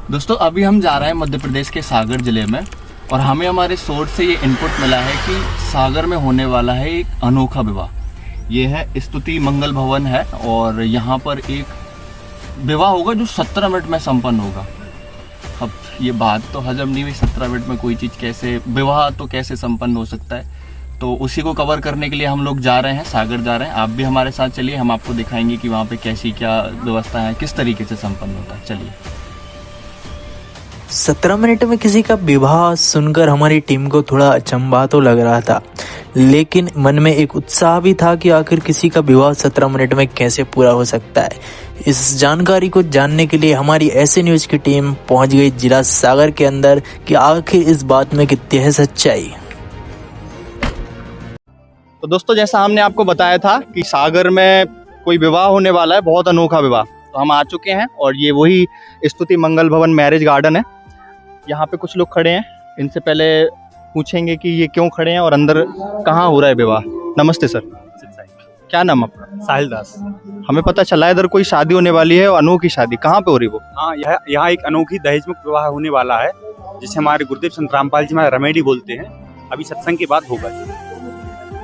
दोस्तों अभी हम जा रहे हैं मध्य प्रदेश के सागर ज़िले में और हमें हमारे सोर्स से ये इनपुट मिला है कि सागर में होने वाला है एक अनोखा विवाह। ये है स्तुति मंगल भवन है और यहाँ पर एक विवाह होगा जो 17 मिनट में संपन्न होगा। अब ये बात तो हजम नहीं हुई, 17 मिनट में कोई चीज़ कैसे, विवाह तो कैसे संपन्न हो सकता है। तो उसी को कवर करने के लिए हम लोग जा रहे हैं, सागर जा रहे हैं। आप भी हमारे साथ चलिए, हम आपको दिखाएंगे कि वहाँ पे कैसी क्या व्यवस्था है, किस तरीके से संपन्न होता है। चलिए। 17 मिनट में किसी का विवाह सुनकर हमारी टीम को थोड़ा अचंभा तो लग रहा था, लेकिन मन में एक उत्साह भी था कि आखिर किसी का विवाह 17 मिनट में कैसे पूरा हो सकता है। इस जानकारी को जानने के लिए हमारी ऐसे न्यूज़ की टीम पहुंच गई जिला सागर के अंदर कि आखिर इस बात में कितनी है सच्चाई। तो दोस्तों जैसा हमने आपको बताया था कि सागर में कोई विवाह होने वाला है, बहुत अनोखा विवाह। तो हम आ चुके हैं और ये वही स्तुति मंगल भवन मैरिज गार्डन है। यहाँ पे कुछ लोग खड़े हैं, इनसे पहले पूछेंगे कि ये क्यों खड़े हैं और अंदर कहाँ हो रहा है विवाह। नमस्ते सर, क्या नाम आपका? साहिल दास। हमें पता चला है इधर कोई शादी होने वाली है, अनोखी शादी। कहाँ पे हो रही वो? हाँ, यहाँ एक अनोखी दहेज मुक्त विवाह होने वाला है, जिसे हमारे गुरुदेव संत रामपाल जी महाराज रमेडी बोलते हैं। अभी सत्संग के बाद होगा।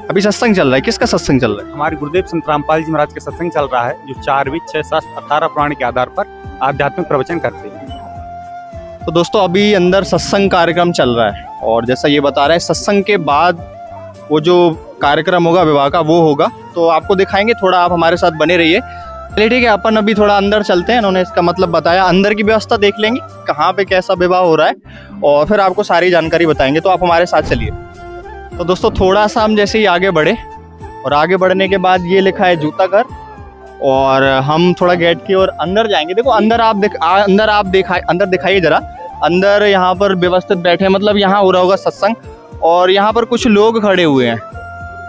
अभी सत्संग चल रहा है? किसका सत्संग चल रहा है? हमारे गुरुदेव संत रामपाल जी महाराज का सत्संग चल रहा है, जो 4 वेद 6 शास्त्र 18 पुराण के आधार पर आध्यात्मिक प्रवचन करते हैं। तो दोस्तों अभी अंदर सत्संग कार्यक्रम चल रहा है और जैसा ये बता रहा है सत्संग के बाद वो जो कार्यक्रम होगा विवाह का वो होगा, तो आपको दिखाएंगे। थोड़ा आप हमारे साथ बने रहिए। चलिए ठीक है, अपन अभी थोड़ा अंदर चलते हैं। इन्होंने इसका मतलब बताया, अंदर की व्यवस्था देख लेंगे कहाँ पे कैसा विवाह हो रहा है और फिर आपको सारी जानकारी बताएंगे। तो आप हमारे साथ चलिए। तो दोस्तों थोड़ा सा हम जैसे ही आगे बढ़े और आगे बढ़ने के बाद ये लिखा है जूता घर और हम थोड़ा गेट की ओर अंदर जाएंगे। देखो अंदर आप दिखाइए जरा। अंदर यहाँ पर व्यवस्थित बैठे, मतलब यहाँ हो रहा होगा सत्संग और यहाँ पर कुछ लोग खड़े हुए हैं।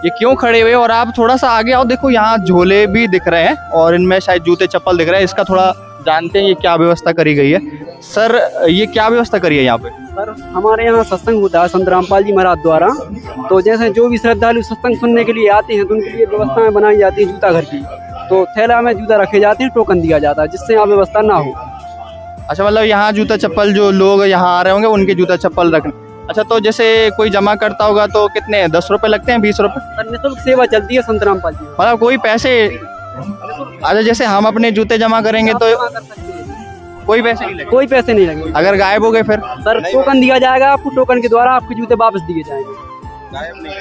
ये क्यों खड़े हुए? और आप थोड़ा सा आगे आओ, देखो यहाँ झोले भी दिख रहे हैं और इनमें शायद जूते चप्पल दिख रहे हैं। इसका थोड़ा जानते हैं ये क्या व्यवस्था करी गई है। सर ये क्या व्यवस्था करी है यहाँ पे? सर हमारे यहाँ सत्संग होता है संत रामपाल जी महाराज द्वारा। तो जैसे जो भी श्रद्धालु सत्संग सुनने के लिए आते हैं तो उनके लिए व्यवस्थाएं बनाई जाती है जूता घर की। तो थैला में जूता रखे जाते हैं, टोकन दिया जाता है जिससे यहाँ व्यवस्था ना हो। अच्छा, मतलब यहाँ जूता चप्पल जो लोग यहाँ आ रहे होंगे उनके जूता चप्पल रखने। अच्छा, तो जैसे कोई जमा करता होगा तो कितने, 10 रुपए लगते हैं, 20 रुपए? सर निःशुल्क सेवा चलती है संत रामपाल जी। मतलब कोई पैसे? अच्छा, जैसे हम अपने जूते जमा करेंगे तो कोई पैसे नहीं लगेंगे? कोई पैसे नहीं लगेंगे। अगर गायब हो गए फिर? सर टोकन दिया जाएगा आपको, टोकन के द्वारा आपके जूते वापस दिए जाएंगे।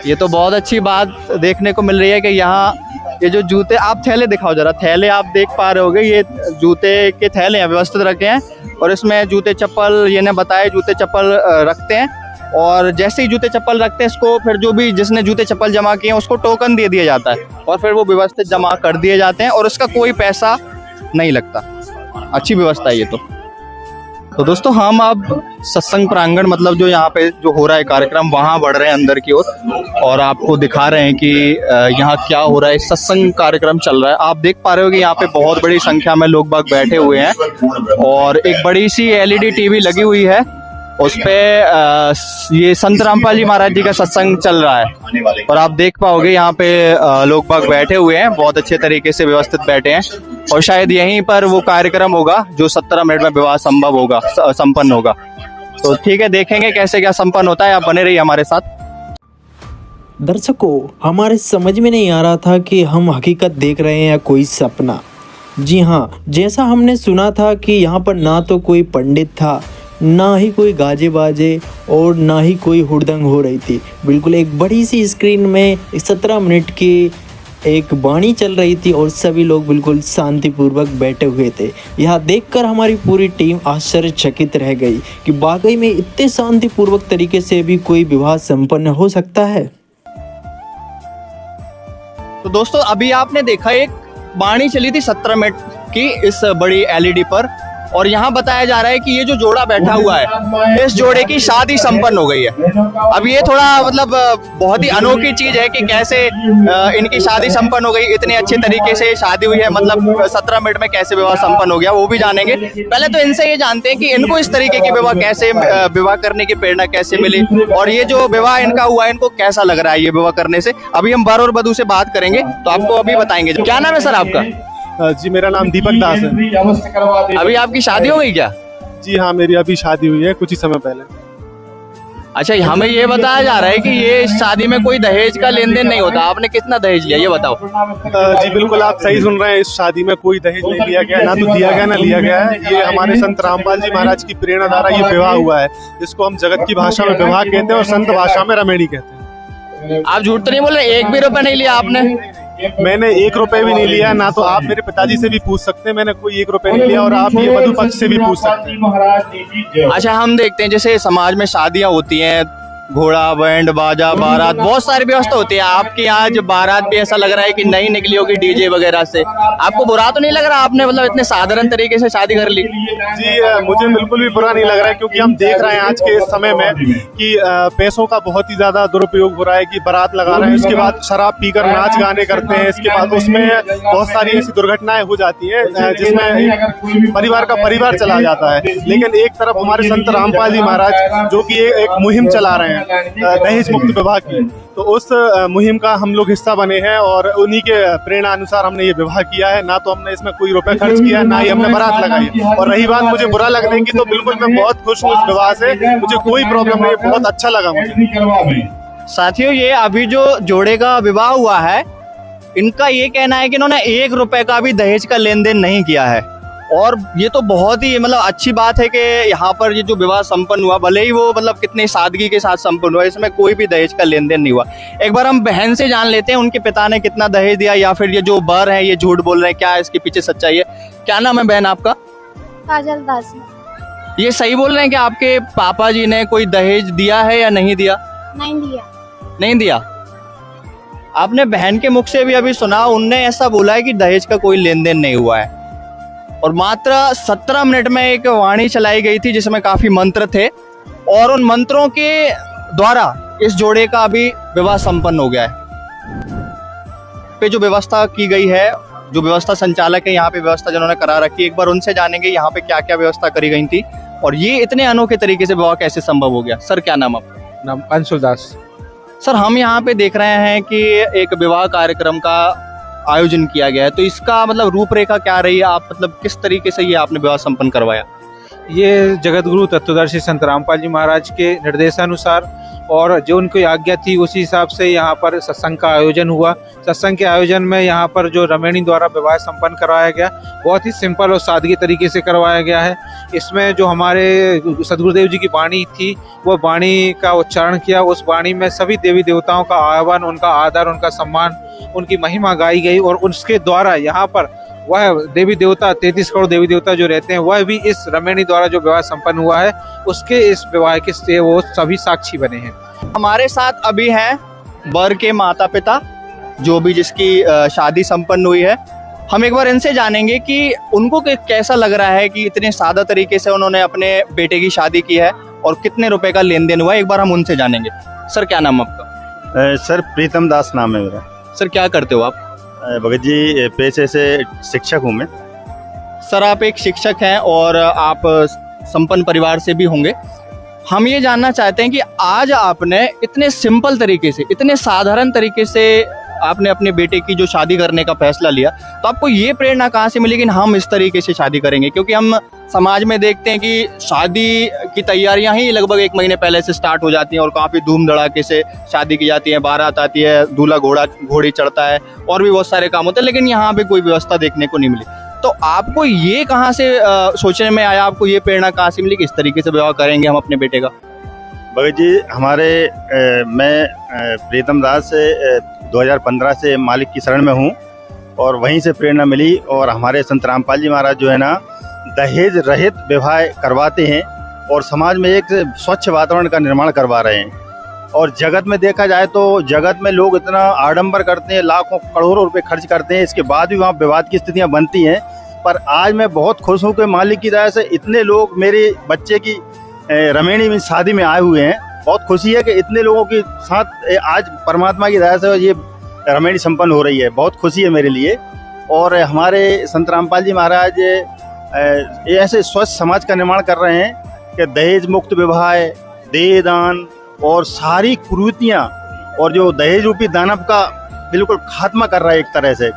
ये तो बहुत अच्छी बात देखने को मिल रही है कि यहाँ ये जो जूते, आप थैले दिखाओ जरा। थैले आप देख पा रहे होगे, ये जूते के थैले हैं, व्यवस्थित रखे हैं और इसमें जूते चप्पल, ये ने बताया जूते चप्पल रखते हैं। और जैसे ही जूते चप्पल रखते हैं इसको फिर जो भी जिसने जूते चप्पल जमा किए हैं उसको टोकन दे दिया जाता है और फिर वो व्यवस्थित जमा कर दिए जाते हैं और उसका कोई पैसा नहीं लगता। अच्छी व्यवस्था है ये तो दोस्तों हम अब सत्संग प्रांगण, मतलब जो यहाँ पे जो हो रहा है कार्यक्रम, वहाँ बढ़ रहे हैं अंदर की ओर और आपको दिखा रहे हैं कि यहाँ क्या हो रहा है। सत्संग कार्यक्रम चल रहा है। आप देख पा रहे हो कि यहाँ पे बहुत बड़ी संख्या में लोग बाग बैठे हुए हैं और एक बड़ी सी LED टीवी लगी हुई है, उस पे ये संत रामपाल जी महाराज जी का सत्संग चल रहा है और आप देख पाओगे यहाँ पे लोग बाग बैठे हुए हैं, बहुत अच्छे तरीके से व्यवस्थित बैठे हैं और शायद यहीं पर वो कार्यक्रम होगा जो 17 मिनट में विवाह संपन्न होगा। तो ठीक है, देखेंगे कैसे क्या संपन्न होता है। आप बने रहिए हमारे साथ। दर्शकों, हमारे समझ में नहीं आ रहा था कि हम हकीकत देख रहे हैं या कोई सपना। जी हाँ, जैसा हमने सुना था कि यहाँ पर ना तो कोई पंडित था, ना ही कोई गाजे बाजे और ना ही कोई हुड़दंग हो रही थी। बिल्कुल एक बड़ी सी स्क्रीन में 17 मिनट की एक वाणी चल रही थी और सभी लोग बिल्कुल शांतिपूर्वक बैठे हुए थे। यह देखकर हमारी पूरी टीम आश्चर्यचकित रह गई कि वाकई में इतने शांतिपूर्वक तरीके से भी कोई विवाह संपन्न हो सकता है। तो दोस्तों अभी आपने देखा एक वाणी चली थी 17 मिनट की इस बड़ी LED पर और यहाँ बताया जा रहा है कि ये जो जोड़ा बैठा हुआ है, इस जोड़े की शादी संपन्न हो गई है। अब ये थोड़ा मतलब बहुत ही अनोखी चीज है कि कैसे इनकी शादी संपन्न हो गई, इतने अच्छे तरीके से शादी हुई है, मतलब 17 मिनट में कैसे विवाह संपन्न हो गया वो भी जानेंगे। पहले तो इनसे ये जानते हैं कि इनको इस तरीके की विवाह करने की प्रेरणा कैसे मिली और ये जो विवाह इनका हुआ है इनको कैसा लग रहा है ये विवाह करने से। अभी हम वर और वधू से बात करेंगे तो आपको अभी बताएंगे। क्या नाम है सर आपका? जी मेरा नाम दीपक दास है। अभी आपकी शादी हो गई क्या? जी हाँ, मेरी अभी शादी हुई है कुछ ही समय पहले। अच्छा, हमें ये बताया जा रहा है कि ये शादी में कोई दहेज का लेन देन नहीं होता। आपने कितना दहेज लिया ये बताओ। जी बिल्कुल, आप सही सुन रहे हैं। इस शादी में कोई दहेज नहीं लिया गया, ना तो दिया गया ना लिया गया है। ये हमारे संत रामपाल जी महाराज की प्रेरणा द्वारा ये विवाह हुआ है। इसको हम जगत की भाषा में विवाह कहते हैं और संत भाषा में रमेणी कहते हैं। आप झूठ तो नहीं बोल रहे? एक भी रुपया नहीं लिया आपने? मैंने 1 रुपए भी नहीं लिया, ना तो आप मेरे पिताजी से भी पूछ सकते हैं, मैंने कोई 1 रुपए नहीं लिया, और आप ये वधु पक्ष से भी पूछ सकते हैं। अच्छा, हम देखते हैं जैसे समाज में शादियां होती हैं, घोड़ा, बैंड बाजा, बारात, बहुत सारी व्यवस्था होती है। आपके यहाँ जो बारात भी ऐसा लग रहा है कि नहीं निकली होगी डीजे वगैरह से। आपको बुरा तो नहीं लग रहा? आपने मतलब इतने साधारण तरीके से शादी कर ली। जी मुझे बिल्कुल भी बुरा नहीं लग रहा है, क्योंकि हम देख रहे हैं आज के इस समय में कि पैसों का बहुत ही ज्यादा दुरुपयोग हो रहा है। कि बारात लगा रहे हैं, उसके बाद शराब पीकर नाच गाने करते हैं, इसके बाद उसमें बहुत सारी ऐसी दुर्घटनाएं हो जाती हैं जिसमें परिवार का परिवार चला जाता है। लेकिन एक तरफ हमारे संत रामपाल जी महाराज जो कि एक मुहिम चला रहे हैं दहेज मुक्त विवाह की, तो उस मुहिम का हम लोग हिस्सा बने हैं और उन्हीं के प्रेरणा अनुसार हमने ये विवाह किया है। ना तो हमने इसमें कोई रुपए खर्च किया, ना ही हमने बारात लगाई है। और रही बात मुझे बुरा लगने की, तो बिल्कुल मैं बहुत खुश हूँ इस विवाह से, मुझे कोई प्रॉब्लम नहीं, बहुत अच्छा लगा मुझे। साथियों, ये अभी जो जोड़े का विवाह हुआ है, इनका ये कहना है कि इन्होंने 1 रुपए का भी दहेज का लेन देन नहीं किया है। और ये तो बहुत ही मतलब अच्छी बात है कि यहाँ पर ये जो विवाह संपन्न हुआ, भले ही वो मतलब कितनी सादगी के साथ संपन्न हुआ, इसमें कोई भी दहेज का लेन देन नहीं हुआ। एक बार हम बहन से जान लेते हैं उनके पिता ने कितना दहेज दिया, या फिर ये जो बर है ये झूठ बोल रहे हैं, क्या है इसके पीछे सच्चाई है? क्या नाम है बहन आपका? काजल दास। ये सही बोल रहे हैं कि आपके पापा जी ने कोई दहेज दिया है या नहीं दिया? नहीं दिया। नहीं दिया। आपने बहन के मुख से भी अभी सुना, उनने ऐसा बोला है कि दहेज का कोई लेन देन नहीं हुआ है। और मात्र 17 मिनट में एक वाणी चलाई गई थी जिसमें काफी मंत्र थे, और उन मंत्रों के द्वारा इस जोड़े का अभी विवाह संपन्न हो गया है। पे जो व्यवस्था की गई है, जो व्यवस्था संचालक है यहाँ पे, व्यवस्था जिन्होंने करा रखी, एक बार उनसे जानेंगे यहाँ पे क्या क्या व्यवस्था करी गई थी और ये इतने अनोखे तरीके से विवाह कैसे संभव हो गया। सर, क्या नाम आपका? नाम अंशुल दास। सर, हम यहाँ पे देख रहे हैं कि एक विवाह कार्यक्रम का आयोजन किया गया है, तो इसका मतलब रूपरेखा क्या रही है? आप मतलब किस तरीके से ये आपने विवाह संपन्न करवाया? ये जगत गुरु तत्वदर्शी संत रामपाल जी महाराज के निर्देशानुसार और जो उनकी आज्ञा थी उसी हिसाब से यहाँ पर सत्संग का आयोजन हुआ। सत्संग के आयोजन में यहाँ पर जो रमेणी द्वारा विवाह संपन्न करवाया गया, बहुत ही सिंपल और सादगी तरीके से करवाया गया है। इसमें जो हमारे सदगुरुदेव जी की वाणी थी, वो वाणी का उच्चारण किया। उस वाणी में सभी देवी देवताओं का आह्वान, उनका आदर, उनका सम्मान, उनकी महिमा गाई गई, और उसके द्वारा यहाँ पर वह देवी देवता 33 करोड़ देवी देवता जो रहते हैं, वह भी इस रमेणी द्वारा जो विवाह संपन्न हुआ है उसके इस विवाह के से वो सभी साक्षी बने हैं। हमारे साथ अभी हैं वर के माता पिता, जो भी जिसकी शादी संपन्न हुई है। हम एक बार इनसे जानेंगे कि उनको कैसा लग रहा है कि इतने सादा तरीके से उन्होंने अपने बेटे की शादी की है और कितने रुपए का लेन देन हुआ है। एक बार हम उनसे जानेंगे। सर, क्या नाम आपका? सर, प्रीतम दास नाम है मेरा। सर, क्या करते हो आप? भगत जी, पेशे से शिक्षक हूँ मैं। सर, आप एक शिक्षक हैं और आप संपन्न परिवार से भी होंगे। हम ये जानना चाहते हैं कि आज आपने इतने सिंपल तरीके से, इतने साधारण तरीके से आपने अपने बेटे की जो शादी करने का फैसला लिया, तो आपको ये प्रेरणा कहाँ से मिली कि हम इस तरीके से शादी करेंगे? क्योंकि हम समाज में देखते हैं कि शादी की तैयारियां ही लगभग 1 महीने पहले से स्टार्ट हो जाती हैं और काफ़ी धूम धड़ाके से शादी की जाती है, बारात आती है, दूल्हा घोड़ी चढ़ता है और भी बहुत सारे काम होते हैं, लेकिन यहाँ पे कोई व्यवस्था देखने को नहीं मिली। तो आपको ये कहाँ से सोचने में आया, आपको ये प्रेरणा कहाँ से मिली कि इस तरीके से विवाह करेंगे हम अपने बेटे का? भगत जी, मैं प्रीतम दास से 2015 से मालिक की शरण में हूँ और वहीं से प्रेरणा मिली। और हमारे संत रामपाल जी महाराज जो है ना, दहेज रहित विवाह करवाते हैं और समाज में एक स्वच्छ वातावरण का निर्माण करवा रहे हैं। और जगत में देखा जाए तो जगत में लोग इतना आडंबर करते हैं, लाखों करोड़ों रुपए खर्च करते हैं, इसके बाद भी वहाँ विवाद की स्थितियाँ बनती हैं। पर आज मैं बहुत खुश हूँ कि मालिक की दया से इतने लोग मेरे बच्चे की रमेणी में शादी में आए हुए हैं। बहुत खुशी है कि इतने लोगों के साथ आज परमात्मा की दया से ये रमेणी संपन्न हो रही है। बहुत खुशी है मेरे लिए। और हमारे संत रामपाल जी महाराज ऐसे स्वच्छ समाज का निर्माण कर रहे हैं कि दहेज मुक्त विवाह, देह दान और सारी कुरीतियाँ और जो दहेज रूपी दानव का बिल्कुल खात्मा कर रहा है एक तरह से।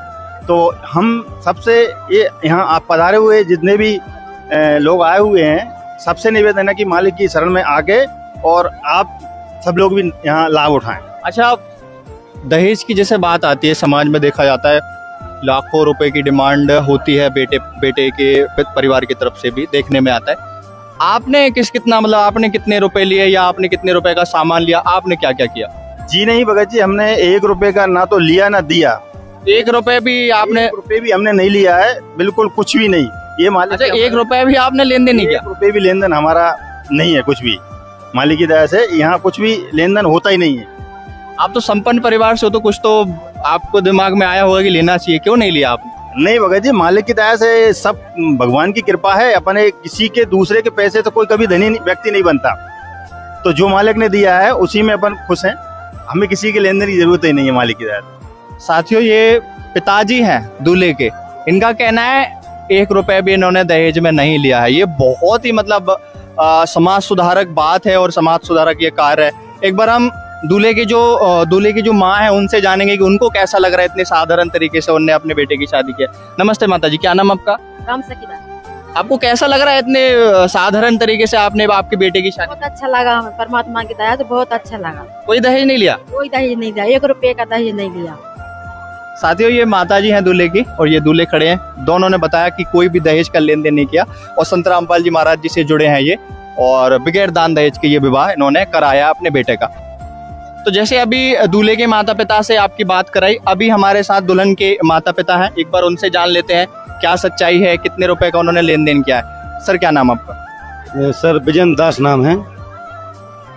तो हम सबसे ये यहाँ आप पधारे हुए जितने भी लोग आए हुए हैं, सबसे निवेदन है कि मालिक की शरण में आके और आप सब लोग भी यहाँ लाभ उठाएं। अच्छा, दहेज की जैसे बात आती है, समाज में देखा जाता है लाखों रुपए की डिमांड होती है बेटे के परिवार की तरफ से भी देखने में आता है। आपने कितना मतलब आपने कितने रुपए लिए या आपने कितने रुपए का सामान लिया, आपने क्या क्या किया? जी नहीं भगत जी, हमने 1 रुपए का ना तो लिया ना दिया। 1 रुपए भी आपने? 1 रुपए भी हमने नहीं लिया है, बिल्कुल कुछ भी नहीं। ये मालिक। अच्छा, 1 रुपए भी आपने लेन देन नहीं किया? 1 रुपए भी लेन देन हमारा नहीं है, कुछ भी। मालिक की दया से यहाँ कुछ भी लेन देन होता ही नहीं है। आप तो संपन्न परिवार से हो, तो कुछ तो आपको दिमाग में आया होगा कि लेना चाहिए, क्यों नहीं लिया आपने? नहीं भगत जी, मालिक की दया से सब भगवान की कृपा है। अपने किसी के दूसरे के पैसे तो कोई कभी धनी व्यक्ति नहीं बनता, तो जो मालिक ने दिया है उसी में अपन खुश हैं। हमें किसी के लेन देन की जरूरत ही नहीं है मालिक की दया से। साथियों, ये पिताजी हैं दूल्हे के, इनका कहना है 1 रुपए भी इन्होंने दहेज में नहीं लिया है। ये बहुत ही मतलब समाज सुधारक बात है और समाज सुधारक ये कार्य है। एक बार हम दूल्हे की जो माँ है उनसे जानेंगे कि उनको कैसा लग रहा है इतने साधारण तरीके से उन्होंने अपने बेटे की शादी किया। नमस्ते माता जी, क्या नाम आपका? राम सखीदास। आपको कैसा लग रहा है इतने साधारण तरीके से आपने आपके बेटे की शादी? बहुत अच्छा लगा हमें, परमात्मा की दया से बहुत अच्छा लगा। कोई दहेज नहीं लिया? कोई दहेज नहीं दिया, 1 रुपए का दहेज नहीं लिया। साथियों, ये माता जी हैं दूल्हे की और ये दूल्हे खड़े हैं। दोनों ने बताया कि कोई भी दहेज का लेन देन नहीं किया और संत रामपाल जी महाराज जी से जुड़े हैं ये, और बगैर दान दहेज के ये विवाह इन्होंने कराया अपने बेटे का। तो जैसे अभी दूल्हे के माता पिता से आपकी बात कराई, अभी हमारे साथ दुल्हन के माता पिता हैं, एक बार उनसे जान लेते हैं क्या सच्चाई है, कितने रुपए का उन्होंने लेन देन किया है। सर, क्या नाम आपका? सर विजन दास नाम है।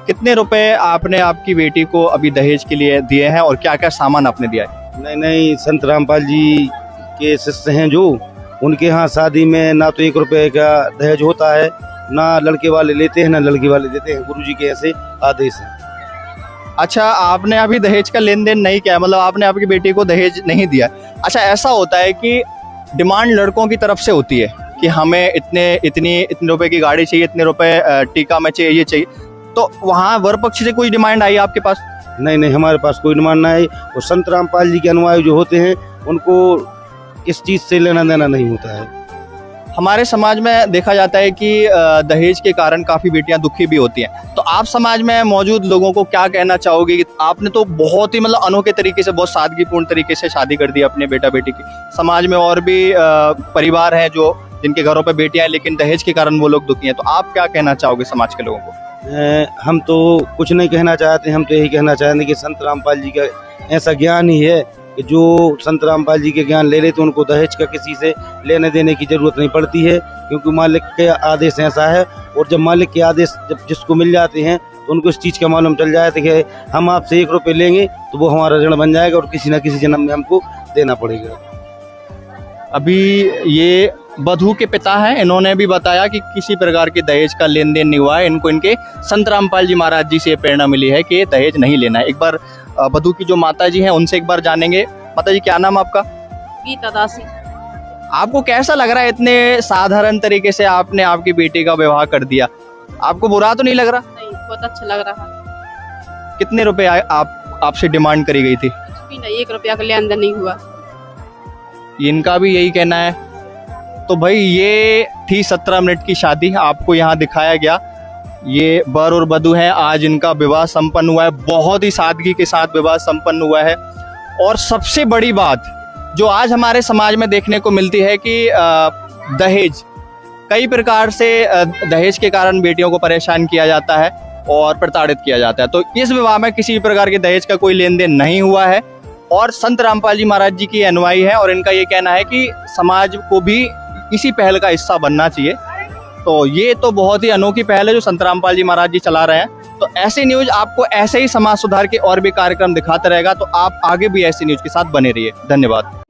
कितने रुपए आपने आपकी बेटी को अभी दहेज के लिए दिए हैं और क्या क्या सामान आपने दिया है? नहीं, संत रामपाल जी के शिष्य हैं जो, उनके यहाँ शादी में ना तो 1 रुपए का दहेज होता है, ना लड़के वाले लेते हैं ना लड़की वाले देते हैं। गुरुजी के ऐसे आदेश है। अच्छा, आपने अभी दहेज का लेन देन नहीं किया, मतलब आपने आपकी बेटी को दहेज नहीं दिया। अच्छा, ऐसा होता है कि डिमांड लड़कों की तरफ से होती है कि हमें इतने रुपए की गाड़ी चाहिए, इतने रुपए टीका में चाहिए, ये चाहिए, तो वहाँ वर पक्ष से कोई डिमांड आई आपके पास? नहीं, हमारे पास कोई डिमांड नहीं आई। और संत रामपाल जी के अनुयायी जो होते हैं उनको इस चीज से लेना देना नहीं होता है। हमारे समाज में देखा जाता है कि दहेज के कारण काफ़ी बेटियां दुखी भी होती हैं, तो आप समाज में मौजूद लोगों को क्या कहना चाहोगे कि आपने तो बहुत ही मतलब अनोखे तरीके से, बहुत सादगीपूर्ण तरीके से शादी कर दी अपने बेटा बेटी की। समाज में और भी परिवार हैं जो जिनके घरों पे बेटियां हैं लेकिन दहेज के कारण वो लोग दुखी हैं, तो आप क्या कहना चाहोगे समाज के लोगों को? हम तो कुछ नहीं कहना चाहते, हम तो यही कहना चाहेंगे कि संत रामपाल जी का ऐसा ज्ञान ही है कि जो संत रामपाल जी के ज्ञान ले ले तो उनको दहेज का किसी से लेने देने की जरूरत नहीं पड़ती है, क्योंकि मालिक के आदेश ऐसा है। और जब मालिक के आदेश जब जिसको मिल जाते हैं तो उनको इस चीज़ का मालूम चल जाए कि हम आपसे 1 रुपये लेंगे तो वो हमारा ऋण बन जाएगा और किसी न किसी जन्म में हमको देना पड़ेगा। अभी ये वधू के पिता हैं, इन्होंने भी बताया कि किसी प्रकार के दहेज का लेन देन नहीं हुआ है। इनको इनके संत रामपाल जी महाराज जी से प्रेरणा मिली है कि दहेज नहीं लेना है। एक बार वधू की जो माता जी हैं उनसे एक बार जानेंगे। माता जी, क्या नाम आपका? गीता दासी। आपको कैसा लग रहा है इतने साधारण तरीके से आपने आपकी बेटी का विवाह कर दिया? आपको बुरा तो नहीं लग रहा? नहीं, बहुत अच्छा लग रहा है। कितने रुपए आपसे डिमांड करी गई थी? कुछ भी नहीं, 1 रुपया का लेन देन नहीं हुआ। इनका भी यही कहना है। तो भाई, ये थी 17 मिनट की शादी, आपको यहाँ दिखाया गया। ये वर और वधू हैं, आज इनका विवाह संपन्न हुआ है, बहुत ही सादगी के साथ विवाह संपन्न हुआ है। और सबसे बड़ी बात जो आज हमारे समाज में देखने को मिलती है कि दहेज, कई प्रकार से दहेज के कारण बेटियों को परेशान किया जाता है और प्रताड़ित किया जाता है। तो इस विवाह में किसी भी प्रकार के दहेज का कोई लेन देन नहीं हुआ है और संत रामपाल जी महाराज जी की अनुयायी है और इनका ये कहना है कि समाज को भी इसी पहल का हिस्सा बनना चाहिए। तो ये तो बहुत ही अनोखी पहल है जो संत रामपाल जी महाराज जी चला रहे हैं। तो ऐसी न्यूज आपको ऐसे ही समाज सुधार के और भी कार्यक्रम दिखाते रहेगा, तो आप आगे भी ऐसी न्यूज के साथ बने रहिए। धन्यवाद।